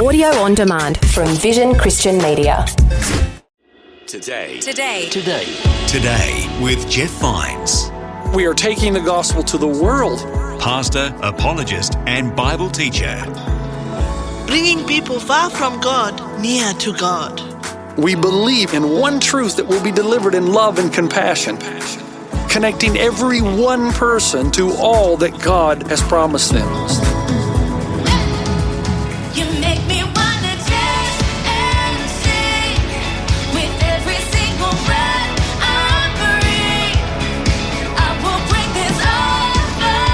Audio on demand from Vision Christian Media. Today with Jeff Vines, We are taking the gospel to the world. pastor, apologist, and Bible teacher. Bringing people far from God near to God. We believe in one truth that will be delivered in love and compassion, connecting every one person to all that God has promised them. You make me wanna dance and sing with every single breath I breathe. I will bring this offering.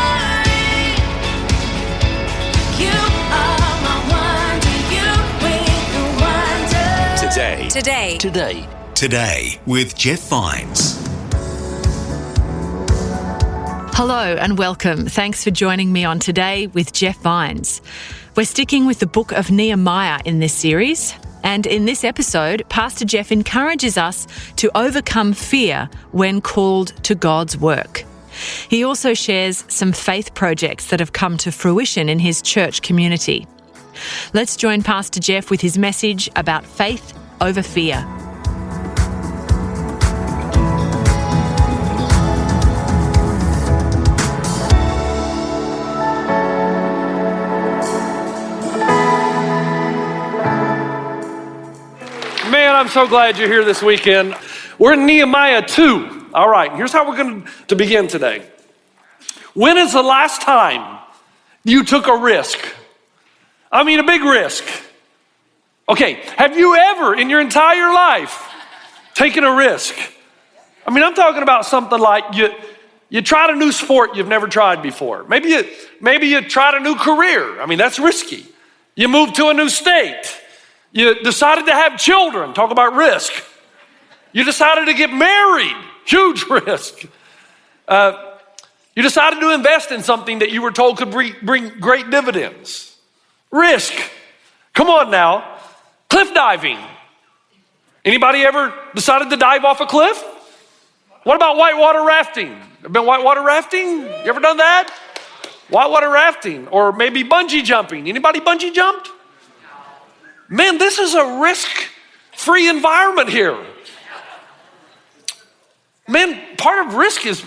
You are my wonder. You bring the wonder. Today with Jeff Vines. Hello and welcome. Thanks for joining me on Today with Jeff Vines. We're sticking with the book of Nehemiah in this series. And in this episode, Pastor Jeff encourages us to overcome fear when called to God's work. He also shares some faith projects that have come to fruition in his church community. Let's join Pastor Jeff with his message about faith over fear. Man, I'm so glad you're here this weekend. We're in Nehemiah 2. All right, here's how we're going to begin today. When is the last time you took a risk? I mean, a big risk. Okay, have you ever in your entire life taken a risk? I mean, I'm talking about something like you tried a new sport you've never tried before. Maybe you tried a new career. I mean, that's risky. You moved to a new state. You decided to have children, talk about risk. You decided to get married, huge risk. You decided to invest in something that you were told could bring great dividends. Risk. Come on now. Cliff diving. Anybody ever decided to dive off a cliff? What about whitewater rafting? Been whitewater rafting? You ever done that? Whitewater rafting, or maybe bungee jumping. Anybody bungee jumped? Man, this is a risk-free environment here. Man, part of risk is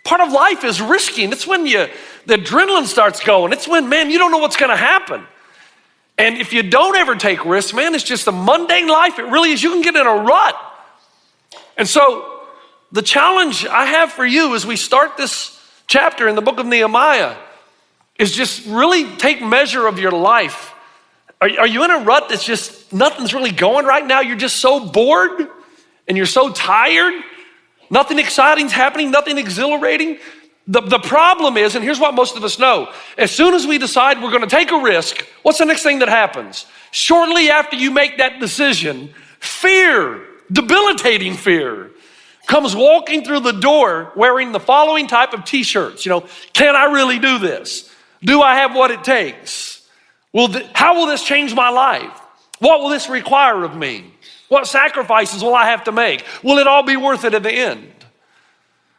part of life is risking. It's when the adrenaline starts going. It's when, man, you don't know what's gonna happen. And if you don't ever take risks, man, it's just a mundane life. It really is. You can get in a rut. And so the challenge I have for you as we start this chapter in the book of Nehemiah is just really take measure of your life. Are you in a rut that's just, nothing's really going right now? You're just so bored and you're so tired. Nothing exciting's happening, nothing exhilarating. The problem is, and here's what most of us know, as soon as we decide we're gonna take a risk, what's the next thing that happens? Shortly after you make that decision, fear, debilitating fear, comes walking through the door wearing the following type of t-shirts. Can I really do this? Do I have what it takes? How will this change my life? What will this require of me? What sacrifices will I have to make? Will it all be worth it at the end?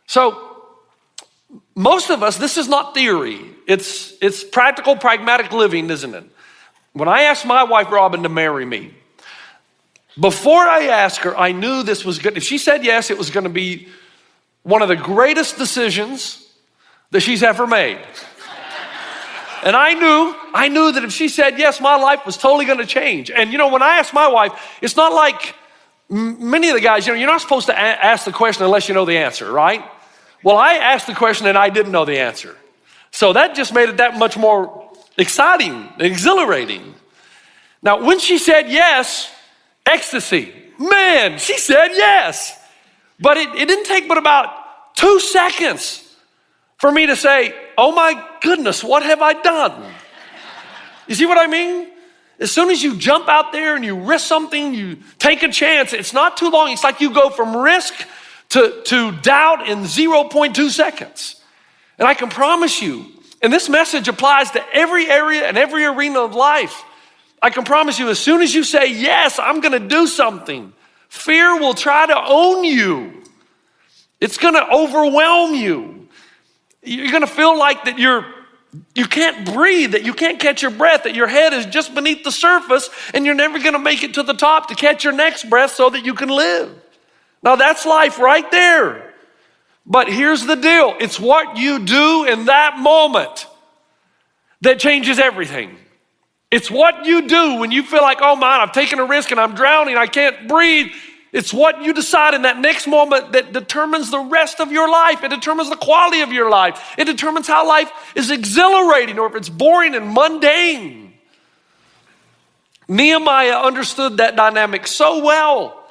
So most of us, this is not theory. It's practical, pragmatic living, isn't it? When I asked my wife, Robin, to marry me, before I asked her, I knew this was good. If she said yes, it was going to be one of the greatest decisions that she's ever made. And I knew that if she said yes, my life was totally going to change. And when I asked my wife, it's not like many of the guys, you're not supposed to ask the question unless you know the answer, right? Well, I asked the question and I didn't know the answer. So that just made it that much more exciting and exhilarating. Now, when she said yes, ecstasy. Man, she said yes. But it didn't take but about 2 seconds for me to say, oh my goodness, what have I done? You see what I mean? As soon as you jump out there and you risk something, you take a chance, it's not too long. It's like you go from risk to doubt in 0.2 seconds. And I can promise you, and this message applies to every area and every arena of life. I can promise you, as soon as you say, yes, I'm gonna do something, fear will try to own you. It's gonna overwhelm you. You're gonna feel like that you're you can't breathe, that you can't catch your breath, that your head is just beneath the surface and you're never gonna make it to the top to catch your next breath so that you can live. Now that's life right there. But here's the deal. It's what you do in that moment that changes everything. It's what you do when you feel like, oh man, I've taken a risk and I'm drowning, I can't breathe. It's what you decide in that next moment that determines the rest of your life. It determines the quality of your life. It determines how life is exhilarating or if it's boring and mundane. Nehemiah understood that dynamic so well.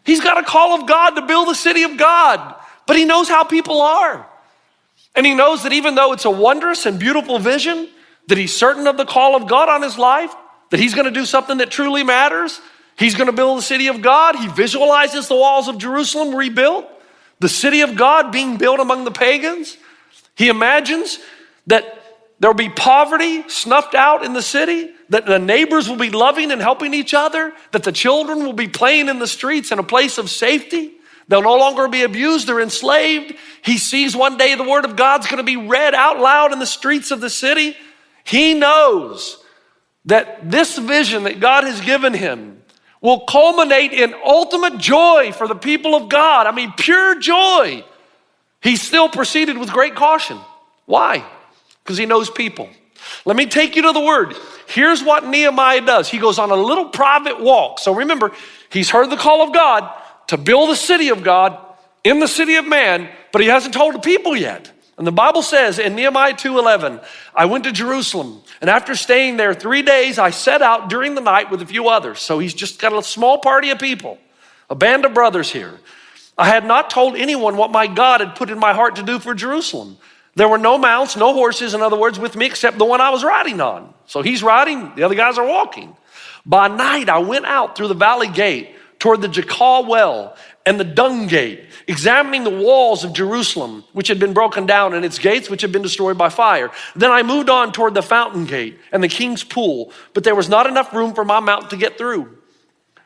He's got a call of God to build the city of God, but he knows how people are. And he knows that even though it's a wondrous and beautiful vision, that he's certain of the call of God on his life, that he's gonna do something that truly matters. He's gonna build the city of God. He visualizes the walls of Jerusalem rebuilt, the city of God being built among the pagans. He imagines that there'll be poverty snuffed out in the city, that the neighbors will be loving and helping each other, that the children will be playing in the streets in a place of safety. They'll no longer be abused or enslaved. He sees one day the word of God's gonna be read out loud in the streets of the city. He knows that this vision that God has given him will culminate in ultimate joy for the people of God. I mean, pure joy. He still proceeded with great caution. Why? Because he knows people. Let me take you to the word. Here's what Nehemiah does. He goes on a little private walk. So remember, he's heard the call of God to build the city of God in the city of man, but he hasn't told the people yet. And the Bible says in Nehemiah 2:11, I went to Jerusalem, and after staying there 3 days, I set out during the night with a few others. So he's just got a small party of people, a band of brothers here. I had not told anyone what my God had put in my heart to do for Jerusalem. There were no mounts, no horses, in other words, with me except the one I was riding on. So he's riding, the other guys are walking. By night, I went out through the valley gate toward the Jacal well and the dung gate, examining the walls of Jerusalem, which had been broken down, and its gates, which had been destroyed by fire. Then I moved on toward the fountain gate and the king's pool, but there was not enough room for my mount to get through.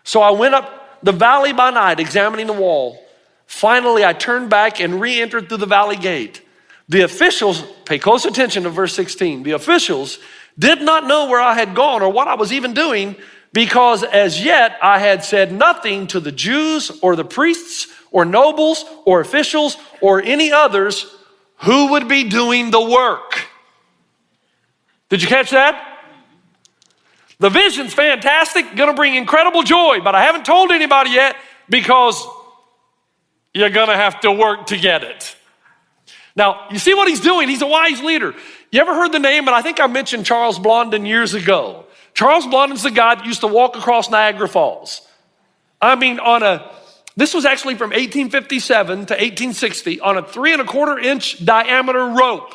So I went up the valley by night, examining the wall. Finally, I turned back and re-entered through the valley gate. The officials, pay close attention to verse 16. The officials did not know where I had gone or what I was even doing, because as yet I had said nothing to the Jews or the priests or nobles or officials or any others who would be doing the work. Did you catch that? The vision's fantastic, gonna bring incredible joy, but I haven't told anybody yet because you're gonna have to work to get it. Now, you see what he's doing? He's a wise leader. You ever heard the name, and I think I mentioned Charles Blondin years ago. Charles Blondin's the guy that used to walk across Niagara Falls. I mean, this was actually from 1857 to 1860 on a 3 1/4 inch diameter rope.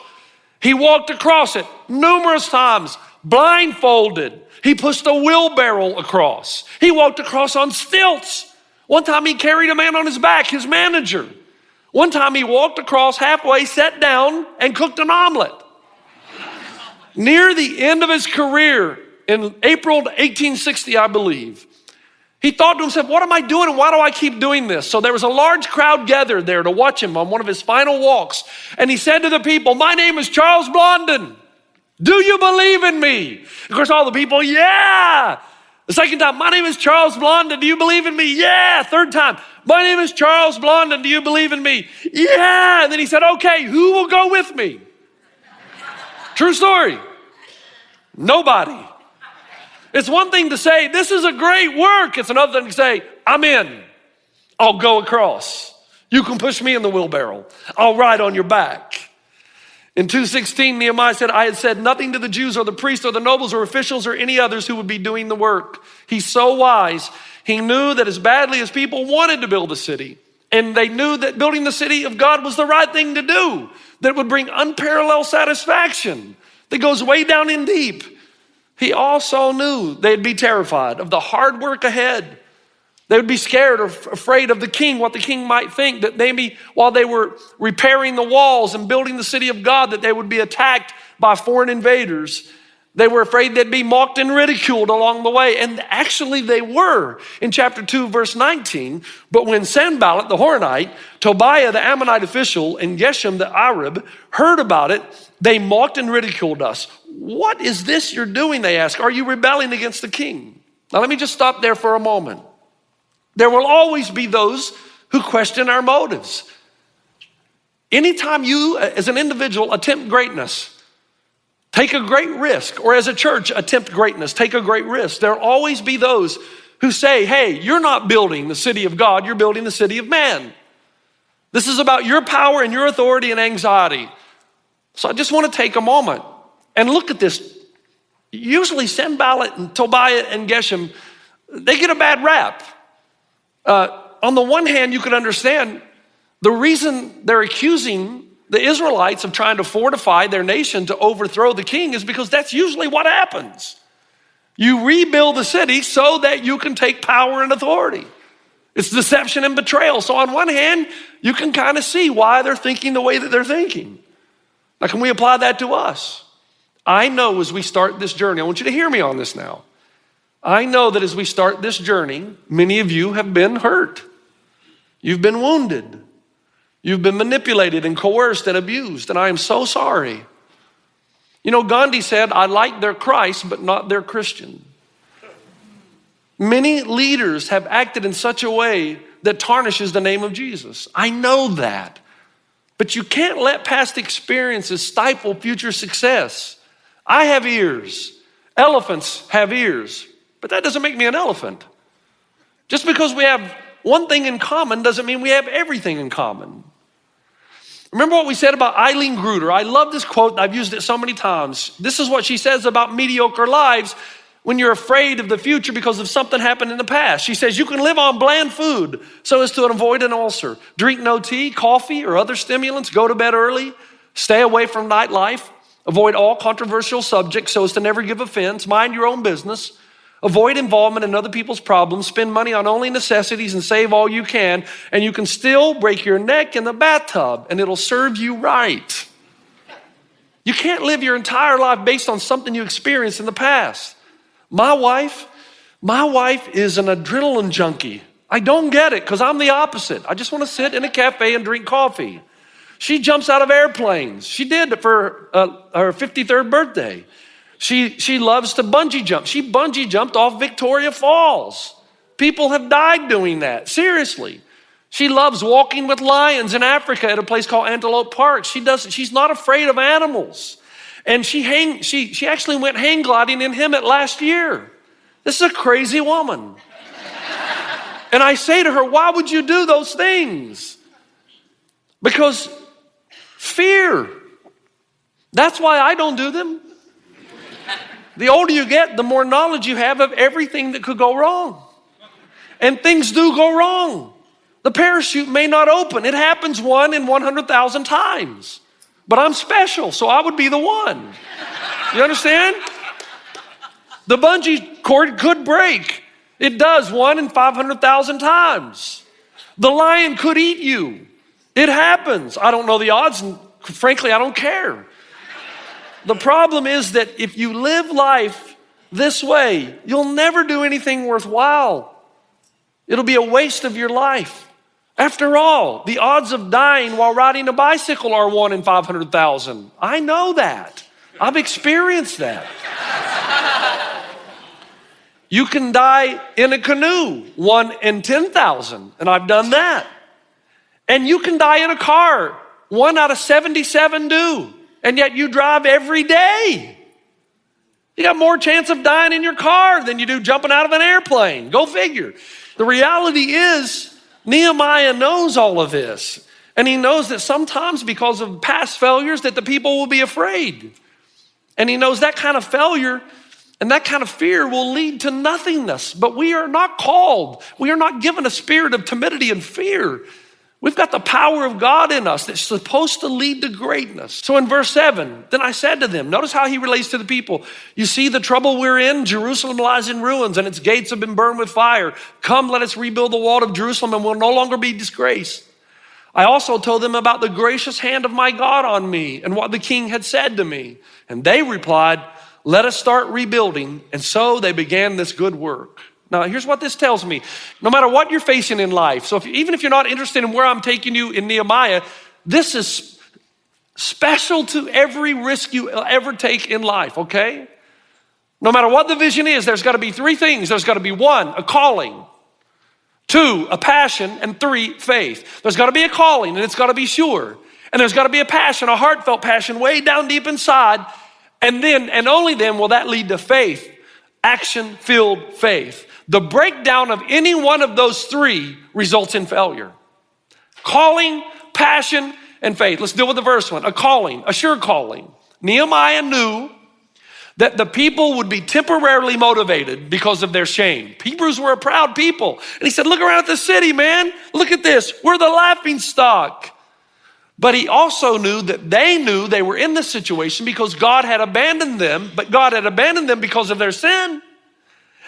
He walked across it numerous times, blindfolded. He pushed a wheelbarrow across. He walked across on stilts. One time he carried a man on his back, his manager. One time he walked across halfway, sat down, and cooked an omelet. Near the end of his career, in April 1860, I believe, he thought to himself, what am I doing and why do I keep doing this? So there was a large crowd gathered there to watch him on one of his final walks. And he said to the people, my name is Charles Blondin. Do you believe in me? Of course, all the people, yeah. The second time, my name is Charles Blondin. Do you believe in me? Yeah. Third time, my name is Charles Blondin. Do you believe in me? Yeah. And then he said, okay, who will go with me? True story. Nobody. It's one thing to say, this is a great work. It's another thing to say, I'm in. I'll go across. You can push me in the wheelbarrow. I'll ride on your back. In 2:16, Nehemiah said, I had said nothing to the Jews or the priests or the nobles or officials or any others who would be doing the work. He's so wise. He knew that as badly as people wanted to build a city, and they knew that building the city of God was the right thing to do, that would bring unparalleled satisfaction that goes way down in deep. He also knew they'd be terrified of the hard work ahead. They would be scared or afraid of the king, what the king might think, that maybe while they were repairing the walls and building the city of God, that they would be attacked by foreign invaders. They were afraid they'd be mocked and ridiculed along the way. And actually they were. In chapter 2, verse 19, but when Sanballat the Horonite, Tobiah the Ammonite official, and Geshem the Arab heard about it, they mocked and ridiculed us. What is this you're doing, they asked. Are you rebelling against the king? Now let me just stop there for a moment. There will always be those who question our motives. Anytime you, as an individual, attempt greatness, take a great risk, or as a church, attempt greatness, take a great risk. There'll always be those who say, hey, you're not building the city of God, you're building the city of man. This is about your power and your authority and anxiety. So I just want to take a moment and look at this. Usually Sanballat and Tobiah and Geshem, they get a bad rap. On the one hand, you can understand the reason they're accusing the Israelites of trying to fortify their nation to overthrow the king is because that's usually what happens. You rebuild the city so that you can take power and authority. It's deception and betrayal. So on one hand, you can kind of see why they're thinking the way that they're thinking. Now, can we apply that to us? I know as we start this journey, I want you to hear me on this now. I know that as we start this journey, many of you have been hurt. You've been wounded. You've been manipulated and coerced and abused, and I am so sorry. You know, Gandhi said, I like their Christ, but not their Christian. Many leaders have acted in such a way that tarnishes the name of Jesus. I know that. But you can't let past experiences stifle future success. I have ears. Elephants have ears. But that doesn't make me an elephant. Just because we have one thing in common doesn't mean we have everything in common. Remember what we said about Eileen Gruder? I love this quote. I've used it so many times. This is what she says about mediocre lives when you're afraid of the future because of something happened in the past. She says, you can live on bland food so as to avoid an ulcer. Drink no tea, coffee, or other stimulants. Go to bed early. Stay away from nightlife. Avoid all controversial subjects so as to never give offense. Mind your own business. Avoid involvement in other people's problems. Spend money on only necessities and save all you can. And you can still break your neck in the bathtub and it'll serve you right. You can't live your entire life based on something you experienced in the past. My wife is an adrenaline junkie. I don't get it because I'm the opposite. I just want to sit in a cafe and drink coffee. She jumps out of airplanes. She did for her 53rd birthday. She loves to bungee jump. She bungee jumped off Victoria Falls. People have died doing that, seriously. She loves walking with lions in Africa at a place called Antelope Park. She's not afraid of animals. And she actually went hang gliding in Hemet last year. This is a crazy woman. And I say to her, why would you do those things? Because fear. That's why I don't do them. The older you get, the more knowledge you have of everything that could go wrong. And things do go wrong. The parachute may not open. It happens 1 in 100,000 times. But I'm special, so I would be the one. You understand? The bungee cord could break. It does 1 in 500,000 times. The lion could eat you. It happens. I don't know the odds, and frankly, I don't care. The problem is that if you live life this way, you'll never do anything worthwhile. It'll be a waste of your life. After all, the odds of dying while riding a bicycle are 1 in 500,000. I know that. I've experienced that. You can die in a canoe, 1 in 10,000, and I've done that. And you can die in a car, 1 out of 77 do. And yet you drive every day. You got more chance of dying in your car than you do jumping out of an airplane. Go figure. The reality is, Nehemiah knows all of this. And he knows that sometimes because of past failures that the people will be afraid. And he knows that kind of failure and that kind of fear will lead to nothingness. But we are not called. We are not given a spirit of timidity and fear. We've got the power of God in us that's supposed to lead to greatness. So in verse 7, then I said to them, notice how he relates to the people. You see the trouble we're in? Jerusalem lies in ruins and its gates have been burned with fire. Come, let us rebuild the wall of Jerusalem and we'll no longer be disgraced. I also told them about the gracious hand of my God on me and what the king had said to me. And they replied, let us start rebuilding. And so they began this good work. Now, here's what this tells me. No matter what you're facing in life, so even if you're not interested in where I'm taking you in Nehemiah, this is special to every risk you ever take in life, okay? No matter what the vision is, there's got to be three things. There's got to be 1, a calling. 2, a passion. And 3, faith. There's got to be a calling, and it's got to be sure. And there's got to be a passion, a heartfelt passion way down deep inside. And then, and only then, will that lead to faith, action-filled faith. The breakdown of any one of those 3 results in failure. Calling, passion, and faith. Let's deal with the first one. A calling, a sure calling. Nehemiah knew that the people would be temporarily motivated because of their shame. Hebrews were a proud people. And he said, look around at the city, man. Look at this. We're the laughing stock. But he also knew that they were in this situation because God had abandoned them, but God had abandoned them because of their sin.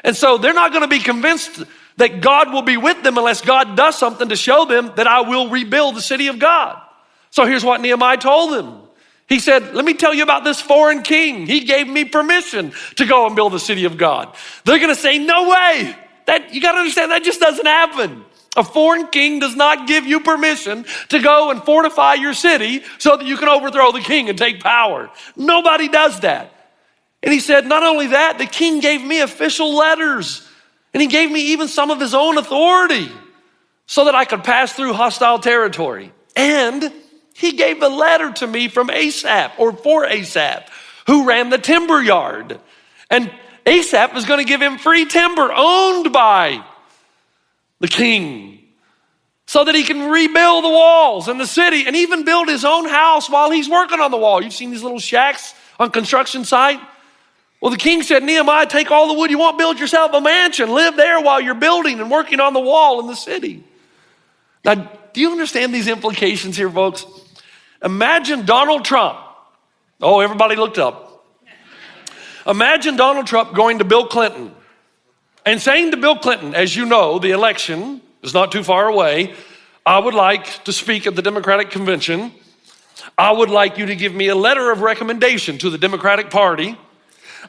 And so they're not going to be convinced that God will be with them unless God does something to show them that I will rebuild the city of God. So here's what Nehemiah told them. He said, let me tell you about this foreign king. He gave me permission to go and build the city of God. They're going to say, no way. You got to understand, that just doesn't happen. A foreign king does not give you permission to go and fortify your city so that you can overthrow the king and take power. Nobody does that. And he said, not only that, the king gave me official letters, and he gave me even some of his own authority so that I could pass through hostile territory. And he gave a letter to me from Asaph, or for Asaph, who ran the timber yard. And Asaph is going to give him free timber owned by the king so that he can rebuild the walls and the city and even build his own house while he's working on the wall. You've seen these little shacks on construction site? Well, the king said, Nehemiah, take all the wood you want, build yourself a mansion, live there while you're building and working on the wall in the city. Now, do you understand these implications here, folks? Imagine Donald Trump. Oh, everybody looked up. Imagine Donald Trump going to Bill Clinton and saying to Bill Clinton, as you know, the election is not too far away. I would like to speak at the Democratic convention. I would like you to give me a letter of recommendation to the Democratic Party.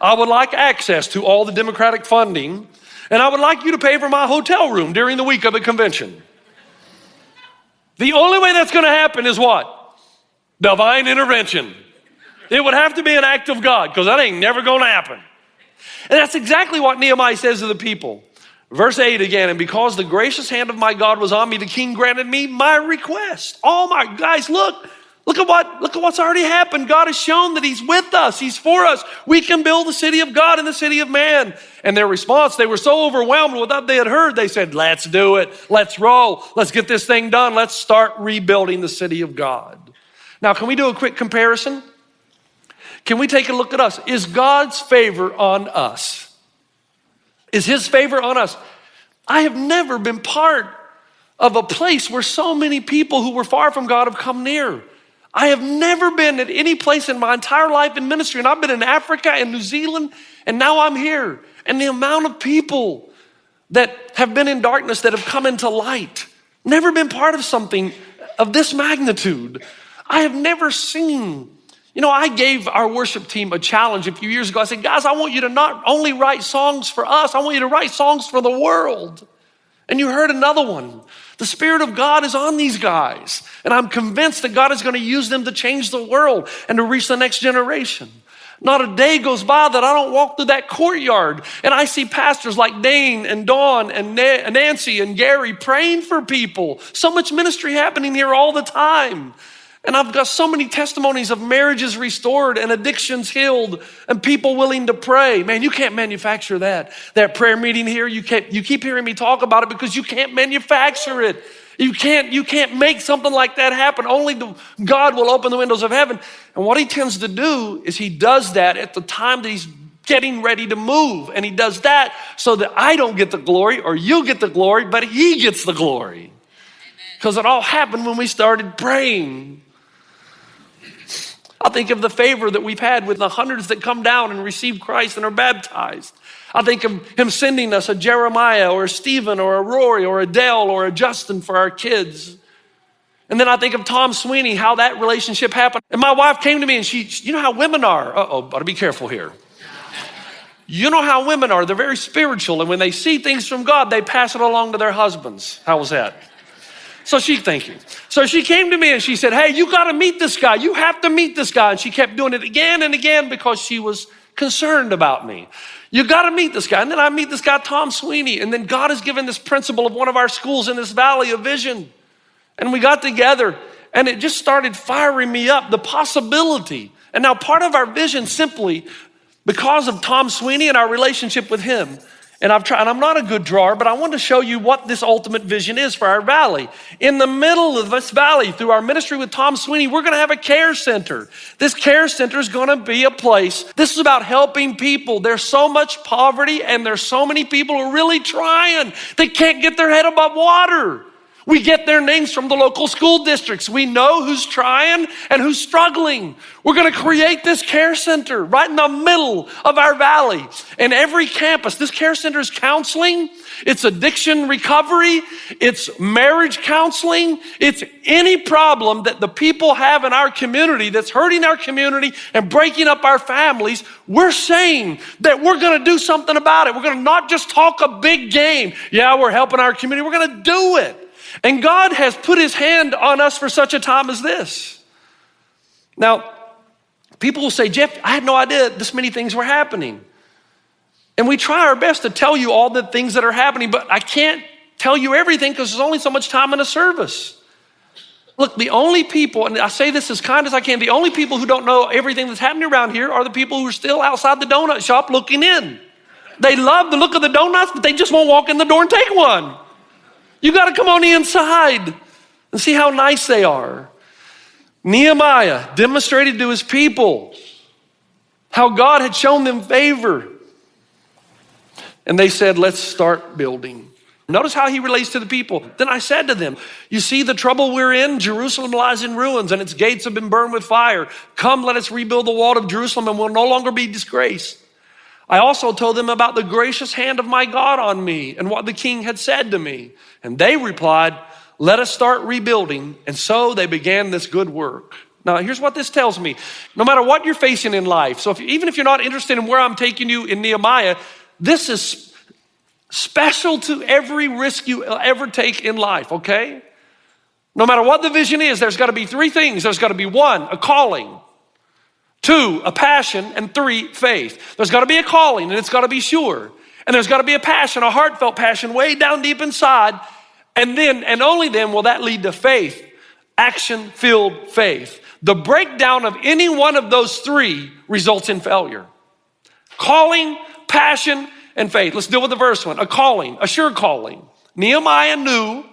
I would like access to all the Democratic funding, and I would like you to pay for my hotel room during the week of the convention. The only way that's going to happen is what? Divine intervention. It would have to be an act of God, because that ain't never going to happen. And that's exactly what Nehemiah says to the people. Verse 8 again, and because the gracious hand of my God was on me, the king granted me my request. Oh my guys, look at what's already happened. God has shown that he's with us. He's for us. We can build the city of God and the city of man. And their response, they were so overwhelmed with what they had heard. They said, let's do it. Let's roll. Let's get this thing done. Let's start rebuilding the city of God. Now, can we do a quick comparison? Can we take a look at us? Is God's favor on us? Is his favor on us? I have never been part of a place where so many people who were far from God have come near. I have never been at any place in my entire life in ministry, and I've been in Africa and New Zealand, and now I'm here. And the amount of people that have been in darkness that have come into light, never been part of something of this magnitude. I have never seen. I gave our worship team a challenge a few years ago. I said, guys, I want you to not only write songs for us, I want you to write songs for the world. And you heard another one. The Spirit of God is on these guys. And I'm convinced that God is going to use them to change the world and to reach the next generation. Not a day goes by that I don't walk through that courtyard and I see pastors like Dane and Dawn and Nancy and Gary praying for people. So much ministry happening here all the time. And I've got so many testimonies of marriages restored and addictions healed and people willing to pray. Man, you can't manufacture that. That prayer meeting here, you keep hearing me talk about it because you can't manufacture it. You can't make something like that happen. Only God will open the windows of heaven. And what he tends to do is he does that at the time that he's getting ready to move. And he does that so that I don't get the glory or you get the glory, but he gets the glory. Because it all happened when we started praying. I think of the favor that we've had with the hundreds that come down and receive Christ and are baptized. I think of him sending us a Jeremiah or a Stephen or a Rory or a Dale or a Justin for our kids. And then I think of Tom Sweeney, how that relationship happened. And my wife came to me and you know how women are. Better be careful here. You know how women are. They're very spiritual. And when they see things from God, they pass it along to their husbands. How was that? Thank you. So she came to me and she said, hey, you got to meet this guy. You have to meet this guy. And she kept doing it again and again because she was concerned about me. You got to meet this guy. And then I meet this guy, Tom Sweeney. And then God has given this principal of one of our schools in this valley a vision. And we got together and it just started firing me up, the possibility. And now part of our vision simply, because of Tom Sweeney and our relationship with him, and I'm not a good drawer, but I want to show you what this ultimate vision is for our valley. In the middle of this valley, through our ministry with Tom Sweeney, we're going to have a care center. This care center is going to be a place. This is about helping people. There's so much poverty and there's so many people who are really trying. They can't get their head above water. We get their names from the local school districts. We know who's trying and who's struggling. We're going to create this care center right in the middle of our valley. And every campus, this care center is counseling, it's addiction recovery, it's marriage counseling, it's any problem that the people have in our community that's hurting our community and breaking up our families. We're saying that we're going to do something about it. We're going to not just talk a big game. Yeah, we're helping our community. We're going to do it. And God has put his hand on us for such a time as this. Now, people will say, Jeff, I had no idea this many things were happening. And we try our best to tell you all the things that are happening, but I can't tell you everything because there's only so much time in a service. Look, the only people, and I say this as kind as I can, the only people who don't know everything that's happening around here are the people who are still outside the donut shop looking in. They love the look of the donuts, but they just won't walk in the door and take one. You got to come on the inside and see how nice they are. Nehemiah demonstrated to his people how God had shown them favor. And they said, let's start building. Notice how he relates to the people. Then I said to them, you see the trouble we're in? Jerusalem lies in ruins and its gates have been burned with fire. Come, let us rebuild the wall of Jerusalem and we'll no longer be disgraced. I also told them about the gracious hand of my God on me and what the king had said to me. And they replied, let us start rebuilding. And so they began this good work. Now, here's what this tells me. No matter what you're facing in life, so even if you're not interested in where I'm taking you in Nehemiah, this is special to every risk you ever take in life, okay? No matter what the vision is, there's got to be three things. There's got to be 1, a calling. 2, a passion, and 3, faith. There's got to be a calling and it's got to be sure. And there's got to be a passion, a heartfelt passion way down deep inside. And then, and only then will that lead to faith, action-filled faith. The breakdown of any one of those 3 results in failure. Calling, passion, and faith. Let's deal with the first one, a calling, a sure calling. Nehemiah knew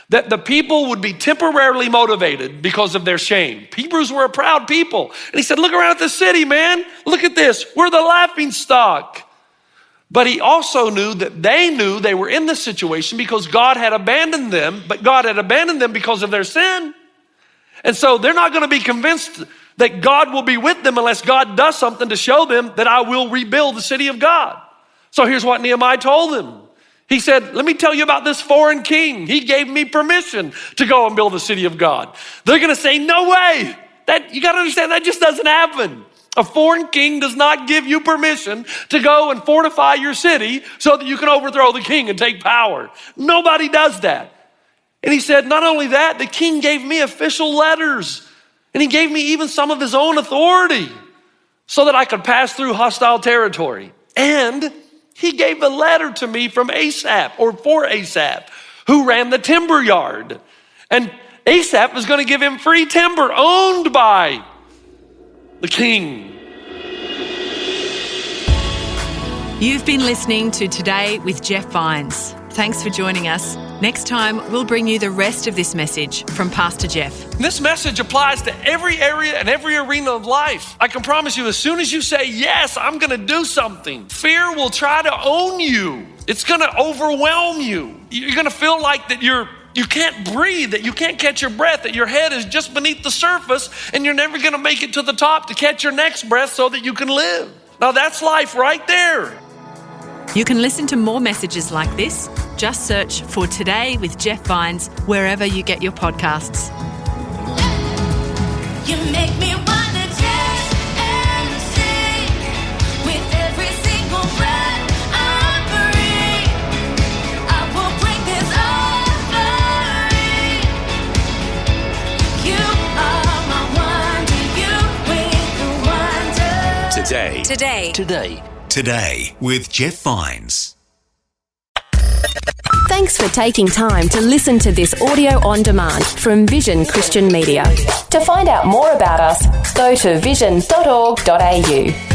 that the people would be temporarily motivated because of their shame. Hebrews were a proud people. And he said, look around at the city, man. Look at this. We're the laughing stock. But he also knew that they were in this situation because God had abandoned them, but God had abandoned them because of their sin. And so they're not going to be convinced that God will be with them unless God does something to show them that I will rebuild the city of God. So here's what Nehemiah told them. He said, let me tell you about this foreign king. He gave me permission to go and build the city of God. They're going to say, no way. You got to understand that just doesn't happen. A foreign king does not give you permission to go and fortify your city so that you can overthrow the king and take power. Nobody does that. And he said, not only that, the king gave me official letters and he gave me even some of his own authority so that I could pass through hostile territory. And he gave a letter to me from Asaph, or for Asaph, who ran the timber yard. And Asaph was going to give him free timber owned by the king. You've been listening to Today with Jeff Vines. Thanks for joining us. Next time, we'll bring you the rest of this message from Pastor Jeff. This message applies to every area and every arena of life. I can promise you, as soon as you say, yes, I'm going to do something, fear will try to own you. It's going to overwhelm you. You're going to feel like that you can't breathe, that you can't catch your breath, that your head is just beneath the surface and you're never going to make it to the top to catch your next breath so that you can live. Now that's life right there. You can listen to more messages like this. Just search for Today with Jeff Vines wherever you get your podcasts. You make me wanna dance and sing with every single Today. Today with Jeff Vines. Thanks for taking time to listen to this audio on demand from Vision Christian Media. To find out more about us, go to vision.org.au.